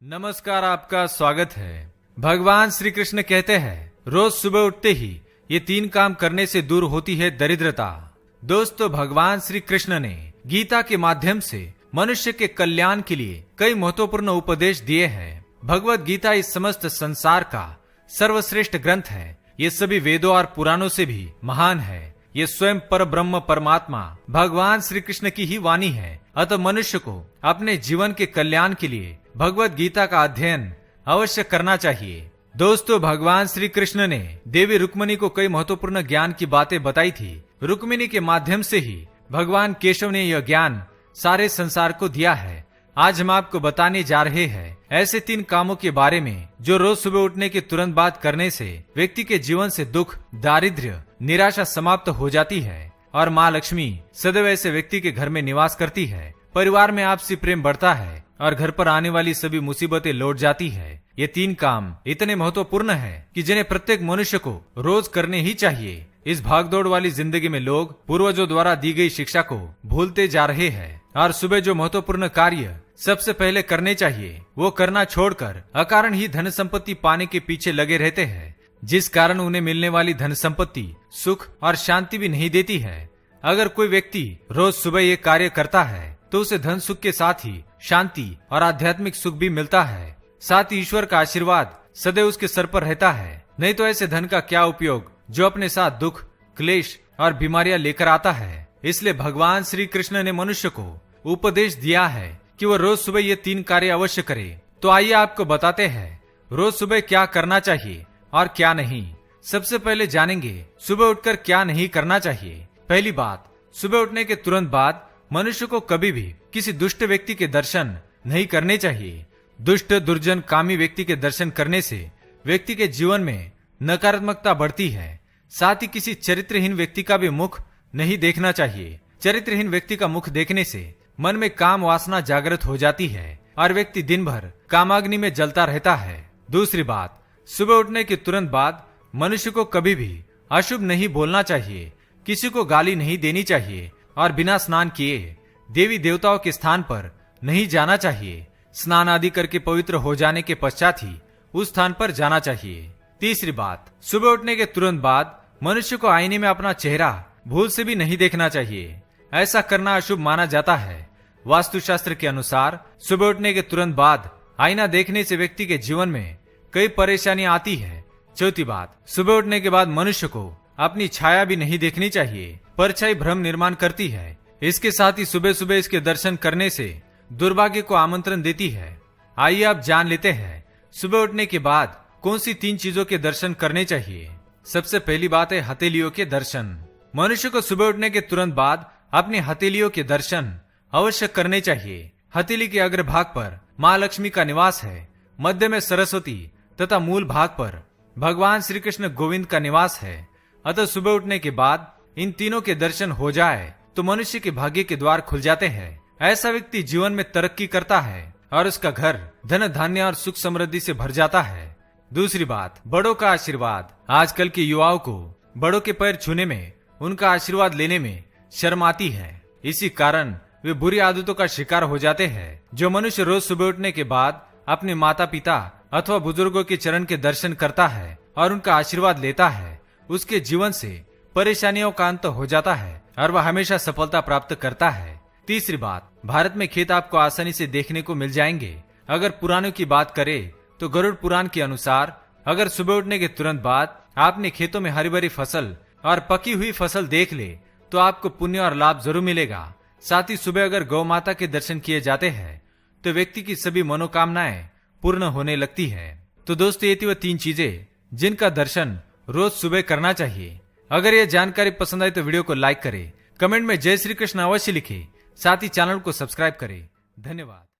नमस्कार, आपका स्वागत है। भगवान श्री कृष्ण कहते हैं रोज सुबह उठते ही ये 3 काम करने से दूर होती है दरिद्रता। दोस्तों, भगवान श्री कृष्ण ने गीता के माध्यम से मनुष्य के कल्याण के लिए कई महत्वपूर्ण उपदेश दिए हैं। भगवत गीता इस समस्त संसार का सर्वश्रेष्ठ ग्रंथ है। ये सभी वेदों और पुराणों से भी महान है। ये स्वयं पर ब्रह्म परमात्मा भगवान श्री कृष्ण की ही वाणी है। अतः मनुष्य को अपने जीवन के कल्याण के लिए भगवत गीता का अध्ययन अवश्य करना चाहिए। दोस्तों, भगवान श्री कृष्ण ने देवी रुक्मिणी को कई महत्वपूर्ण ज्ञान की बातें बताई थी। रुक्मिणी के माध्यम से ही भगवान केशव ने यह ज्ञान सारे संसार को दिया है। आज हम आपको बताने जा रहे हैं ऐसे 3 कामों के बारे में जो रोज सुबह उठने के तुरंत बाद करने से व्यक्ति के जीवन से दुख, दारिद्र्य, निराशा समाप्त हो जाती है और माँ लक्ष्मी सदैव ऐसे व्यक्ति के घर में निवास करती है। परिवार में आपसी प्रेम बढ़ता है और घर पर आने वाली सभी मुसीबतें लौट जाती है। ये 3 काम इतने महत्वपूर्ण हैं कि जिन्हें प्रत्येक मनुष्य को रोज करने ही चाहिए। इस भागदौड़ वाली जिंदगी में लोग पूर्वजों द्वारा दी गई शिक्षा को भूलते जा रहे हैं और सुबह जो महत्वपूर्ण कार्य सबसे पहले करने चाहिए वो करना छोड़कर अकारण ही धन संपत्ति पाने के पीछे लगे रहते हैं, जिस कारण उन्हें मिलने वाली धन संपत्ति सुख और शांति भी नहीं देती है। अगर कोई व्यक्ति रोज सुबह ये कार्य करता है तो उसे धन सुख के साथ ही शांति और आध्यात्मिक सुख भी मिलता है। साथ ही ईश्वर का आशीर्वाद सदैव उसके सर पर रहता है। नहीं तो ऐसे धन का क्या उपयोग जो अपने साथ दुख, क्लेश और बीमारियां लेकर आता है। इसलिए भगवान श्री कृष्ण ने मनुष्य को उपदेश दिया है कि वो रोज सुबह ये 3 कार्य अवश्य करे। तो आइए आपको बताते हैं रोज सुबह क्या करना चाहिए और क्या नहीं। सबसे पहले जानेंगे सुबह उठकर क्या नहीं करना चाहिए। पहली बात, सुबह उठने के तुरंत बाद मनुष्य को कभी भी किसी दुष्ट व्यक्ति के दर्शन नहीं करने चाहिए। दुष्ट, दुर्जन, कामी व्यक्ति के दर्शन करने से व्यक्ति के जीवन में नकारात्मकता बढ़ती है। साथ ही किसी चरित्रहीन व्यक्ति का भी मुख नहीं देखना चाहिए। चरित्रहीन व्यक्ति का मुख देखने से मन में काम वासना जागृत हो जाती है और व्यक्ति दिन भर कामाग्नि में जलता रहता है। दूसरी बात, सुबह उठने के तुरंत बाद मनुष्य को कभी भी अशुभ नहीं बोलना चाहिए, किसी को गाली नहीं देनी चाहिए और बिना स्नान किए देवी देवताओं के स्थान पर नहीं जाना चाहिए। स्नान आदि करके पवित्र हो जाने के पश्चात ही उस स्थान पर जाना चाहिए। तीसरी बात, सुबह उठने के तुरंत बाद मनुष्य को आईने में अपना चेहरा भूल से भी नहीं देखना चाहिए। ऐसा करना अशुभ माना जाता है। वास्तुशास्त्र के अनुसार सुबह उठने के तुरंत बाद आईना देखने से व्यक्ति के जीवन में कई परेशानियां आती है। चौथी बात, सुबह उठने के बाद मनुष्य को अपनी छाया भी नहीं देखनी चाहिए। परछाई भ्रम निर्माण करती है। इसके साथ ही सुबह सुबह इसके दर्शन करने से दुर्भाग्य को आमंत्रण देती है। आइए आप जान लेते हैं सुबह उठने के बाद कौन सी 3 चीजों के दर्शन करने चाहिए। सबसे पहली बात है हथेलियों के दर्शन। मनुष्य को सुबह उठने के तुरंत बाद अपनी हथेलियों के दर्शन अवश्य करने चाहिए। हथेली के अग्रभाग पर माँ लक्ष्मी का निवास है, मध्य में सरस्वती तथा मूल भाग पर भगवान श्री कृष्ण गोविंद का निवास है। अतः सुबह उठने के बाद इन तीनों के दर्शन हो जाए तो मनुष्य के भाग्य के द्वार खुल जाते हैं। ऐसा व्यक्ति जीवन में तरक्की करता है और उसका घर धन धान्य और सुख समृद्धि से भर जाता है। दूसरी बात, बड़ों का आशीर्वाद। आजकल के युवाओं को बड़ों के पैर छूने में, उनका आशीर्वाद लेने में शर्म आती है। इसी कारण वे बुरी आदतों का शिकार हो जाते हैं। जो मनुष्य रोज सुबह उठने के बाद अपने माता पिता अथवा बुजुर्गों के चरण के दर्शन करता है और उनका आशीर्वाद लेता है, उसके जीवन से परेशानियों का अंत हो जाता है और वह हमेशा सफलता प्राप्त करता है। तीसरी बात, भारत में खेत आपको आसानी से देखने को मिल जाएंगे। अगर पुराणों की बात करें तो गरुड़ पुराण के अनुसार अगर सुबह उठने के तुरंत बाद आपने खेतों में हरी भरी फसल और पकी हुई फसल देख ले तो आपको पुण्य और लाभ जरूर मिलेगा। साथ ही सुबह अगर गौ माता के दर्शन किए जाते हैं तो व्यक्ति की सभी मनोकामनाएं पूर्ण होने लगती है। तो दोस्तों, ये थी वह 3 चीजें जिनका दर्शन रोज सुबह करना चाहिए। अगर यह जानकारी पसंद आई तो वीडियो को लाइक करें, कमेंट में जय श्री कृष्ण अवश्य लिखें, साथ ही चैनल को सब्सक्राइब करें। धन्यवाद।